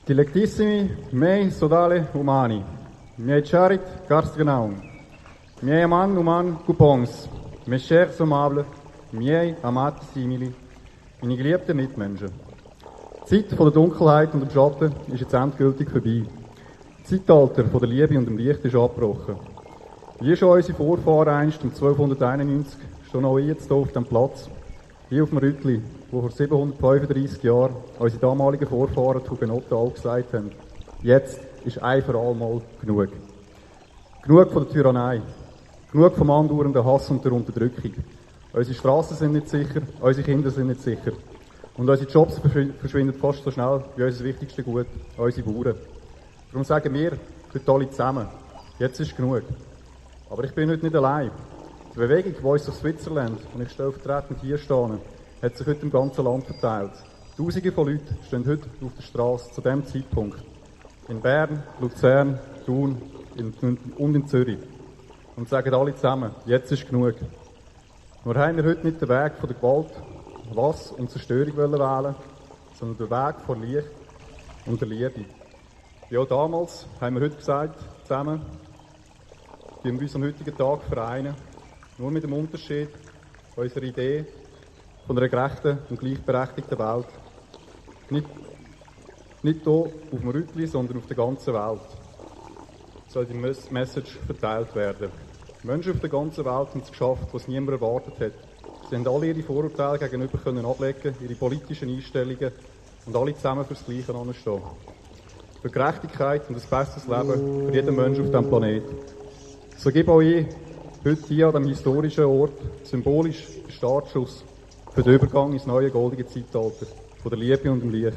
Dilectissimi mei sodale umani, miei charit carstgenaum, miei aman human coupons, mes chers amables, miei amati simili, meine geliebten Mitmenschen. Die Zeit von der Dunkelheit und dem Schatten ist jetzt endgültig vorbei. Das Zeitalter von der Liebe und dem Licht ist abgebrochen. Wie schon unsere Vorfahren einst um 1291 stehen auch jetzt hier auf dem Platz, hier auf dem Rütli, wo vor 735 Jahren unsere damaligen Vorfahren die Hugenotten auch gesagt haben, jetzt ist ein für allemal genug. Genug von der Tyrannei, genug vom andauernden Hass und der Unterdrückung. Unsere Straßen sind nicht sicher, unsere Kinder sind nicht sicher. Und unsere Jobs verschwinden fast so schnell wie unser wichtigstes Gut, unsere Bauern. Darum sagen wir heute alle zusammen, jetzt ist genug. Aber ich bin heute nicht allein. Die Bewegung Voice of Switzerland, und ich stellvertretend hier stehe, hat sich heute im ganzen Land verteilt. Tausende von Leuten stehen heute auf der Straße zu diesem Zeitpunkt. In Bern, Luzern, Thun und in Zürich. Und sagen alle zusammen, jetzt ist genug. Nur haben wir heute nicht den Weg von der Gewalt, Hass und Zerstörung wählen, sondern den Weg von Licht und der Liebe. Wie auch damals haben wir heute gesagt, zusammen, die wir uns am heutigen Tag vereinen, nur mit dem Unterschied unserer Idee von einer gerechten und gleichberechtigten Welt. Nicht hier auf dem Rütli, sondern auf der ganzen Welt soll die Message verteilt werden. Menschen auf der ganzen Welt haben es geschafft, was niemand erwartet hat. Sie haben alle ihre Vorurteile gegenüber können ablegen, ihre politischen Einstellungen und alle zusammen fürs Gleiche anstehen. Für Gerechtigkeit und ein besseres Leben für jeden Menschen auf diesem Planeten. So gebe auch ich heute hier an diesem historischen Ort symbolisch den Startschuss für den Übergang ins neue goldige Zeitalter von der Liebe und dem Licht.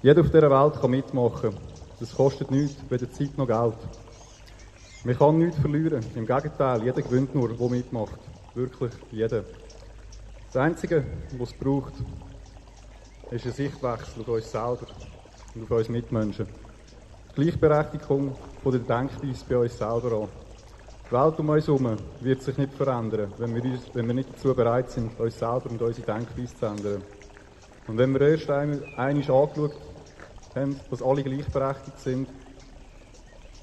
Jeder auf dieser Welt kann mitmachen. Das kostet nichts, weder Zeit noch Geld. Man kann nichts verlieren. Im Gegenteil, jeder gewinnt nur, der mitmacht. Wirklich jeder. Das Einzige, was es braucht, ist ein Sichtwechsel auf uns selber und auf uns Mitmenschen. Die Gleichberechtigung von der Denkweise bei uns selber an. Die Welt um uns herum wird sich nicht verändern, wenn wir nicht dazu bereit sind, uns selber und unsere Denkweise zu ändern. Und wenn wir erst einmal angeschaut haben, dass alle gleichberechtigt sind,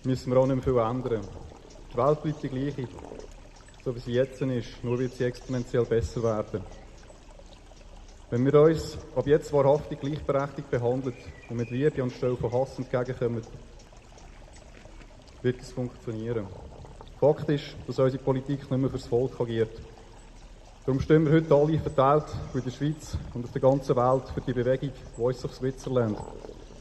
müssen wir auch nicht mehr viel ändern. Die Welt bleibt die gleiche, so wie sie jetzt ist, nur wird sie exponentiell besser werden. Wenn wir uns ab jetzt wahrhaftig gleichberechtigt behandeln und mit Liebe anstelle von Hass entgegenkommen, wird es funktionieren. Fakt ist, dass unsere Politik nicht mehr fürs Volk agiert. Darum stehen wir heute alle verteilt in der Schweiz und auf der ganzen Welt für die Bewegung Voice of Switzerland,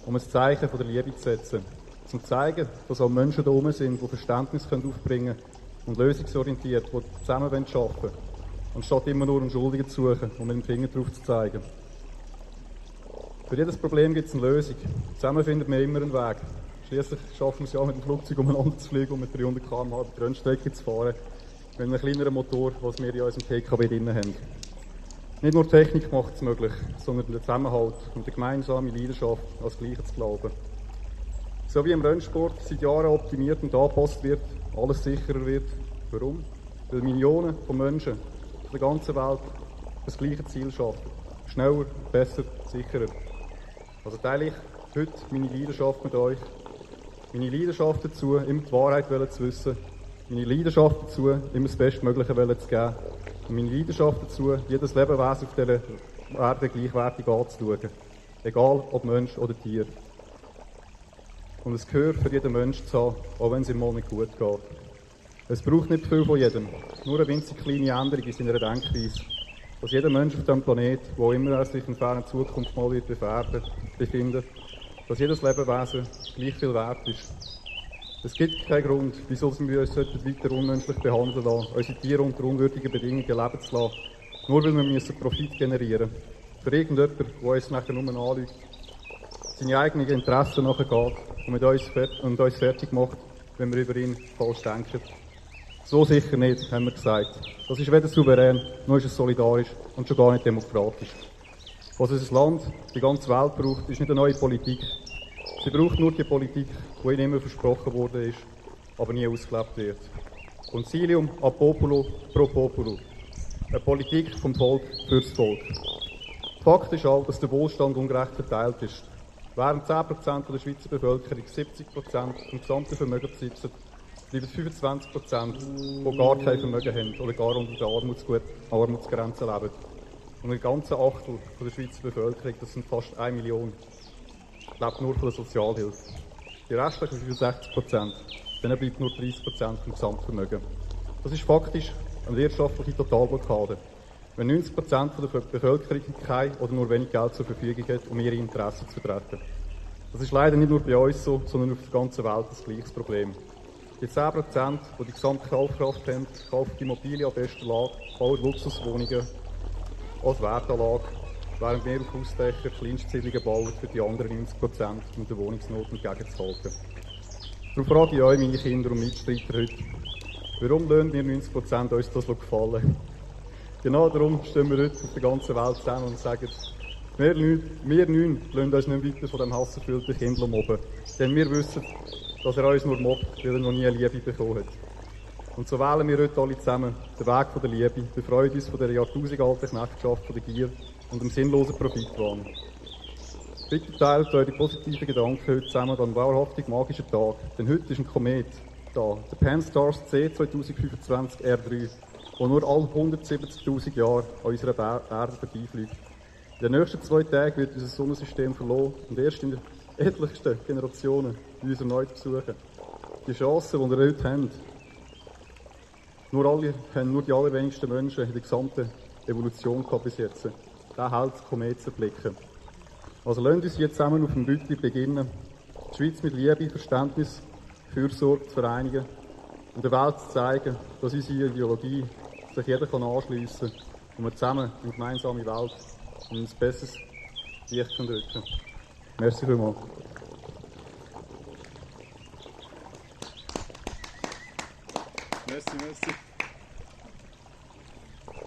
um ein Zeichen von der Liebe zu setzen. Zum zeigen, dass auch Menschen da oben sind, die Verständnis aufbringen können und lösungsorientiert, die zusammen arbeiten wollen, anstatt immer nur einen Schuldigen zu suchen und mit dem Finger drauf zu zeigen. Für jedes Problem gibt es eine Lösung. Zusammen findet man immer einen Weg. Schliesslich schaffen wir es ja mit dem Flugzeug umeinander zu fliegen und mit 300 km/h die Rennstrecke zu fahren, mit einem kleineren Motor, was wir in unserem PKW drin haben. Nicht nur die Technik macht es möglich, sondern der Zusammenhalt und die gemeinsame Leidenschaft als Gleiche zu glauben. So wie im Rennsport seit Jahren optimiert und angepasst wird, alles sicherer wird. Warum? Weil Millionen von Menschen auf der ganzen Welt das gleiche Ziel schaffen. Schneller, besser, sicherer. Also teile ich heute meine Leidenschaft mit euch. Meine Leidenschaft dazu, immer die Wahrheit zu wissen. Meine Leidenschaft dazu, immer das Bestmögliche zu geben. Und meine Leidenschaft dazu, jedes Lebewesen auf dieser Erde gleichwertig anzuschauen. Egal ob Mensch oder Tier. Und es gehört für jeden Menschen zu haben, auch wenn es ihm mal nicht gut geht. Es braucht nicht viel von jedem, nur eine winzig kleine Änderung in seiner Denkweise. Dass jeder Mensch auf diesem Planeten, wo immer er sich in ferner Zukunft mal wird befinden, dass jedes Lebewesen gleich viel wert ist. Es gibt keinen Grund, wieso wir uns weiter unmenschlich behandeln lassen, unsere Tiere unter unwürdigen Bedingungen leben zu lassen, nur weil wir Profit generieren müssen. Für irgendjemanden, der uns nachher nur anlügt, seine eigenen Interessen nachgeht und mit uns fertig macht, wenn wir über ihn falsch denken. So sicher nicht, haben wir gesagt. Das ist weder souverän, noch ist es solidarisch und schon gar nicht demokratisch. Was unser Land, die ganze Welt braucht, ist nicht eine neue Politik. Sie braucht nur die Politik, die ihnen immer versprochen worden ist, aber nie ausgelebt wird. Concilium a populo pro populo. Eine Politik vom Volk fürs Volk. Fakt ist auch, dass der Wohlstand ungerecht verteilt ist. Während 10% der Schweizer Bevölkerung 70% vom gesamten Vermögen besitzen, bleiben 25%, die gar kein Vermögen haben oder gar unter der Armutsgrenze leben. Und ein ganzer Achtel von der Schweizer Bevölkerung, das sind fast 1 Million, lebt nur von der Sozialhilfe. Die restlichen 65%, denen bleibt nur 30% vom Gesamtvermögen. Das ist faktisch eine wirtschaftliche Totalblockade. Wenn 90% der Bevölkerung kein oder nur wenig Geld zur Verfügung hat, um ihre Interessen zu vertreten. Das ist leider nicht nur bei uns so, sondern auf der ganzen Welt das gleiche Problem. Die 10%, die die gesamte Kaufkraft haben, kaufen die Immobilien an bester Lage, bauen Luxuswohnungen als Wertanlage, während wir auf Hausdächer Kleinstsiedlungen bauen für die anderen 90%, um der Wohnungsnot entgegenzuhalten. Darum frage ich euch, meine Kinder und Mitstreiter heute, warum lassen wir 90% uns das gefallen? Genau darum stehen wir heute auf der ganzen Welt zusammen und sagen, wir neun lassen uns nicht weiter von dem hasserfüllten Kind mobben. Denn wir wissen, dass er uns nur mobbt, weil er noch nie Liebe bekommen hat. Und so wählen wir heute alle zusammen den Weg von der Liebe, befreuen uns von der jahrtausendalten Knechtschaft von der Gier und dem sinnlosen Profitwahn. Bitte teilt eure positiven Gedanken heute zusammen an einem wahrhaftig magischen Tag, denn heute ist ein Komet da, der Pan-STARRS C 2025 R3, der nur alle 170'000 Jahre an unserer Erde vorbeifliegt. In den nächsten 2 Tagen wird unser Sonnensystem verloren und erst in den etlichsten Generationen uns erneut besuchen. Die Chancen, die wir heute haben, nur die allerwenigsten Menschen in der gesamten Evolution bis jetzt. Den Komet zu erblicken. Also lasst uns hier zusammen auf dem Rütli beginnen, die Schweiz mit Liebe, Verständnis, Fürsorge zu vereinigen und der Welt zu zeigen, dass unsere Ideologie sich jeder anschliessen kann und wir zusammen eine gemeinsame Welt und ein besseres Licht rücken können. Merci vielmals. Merci.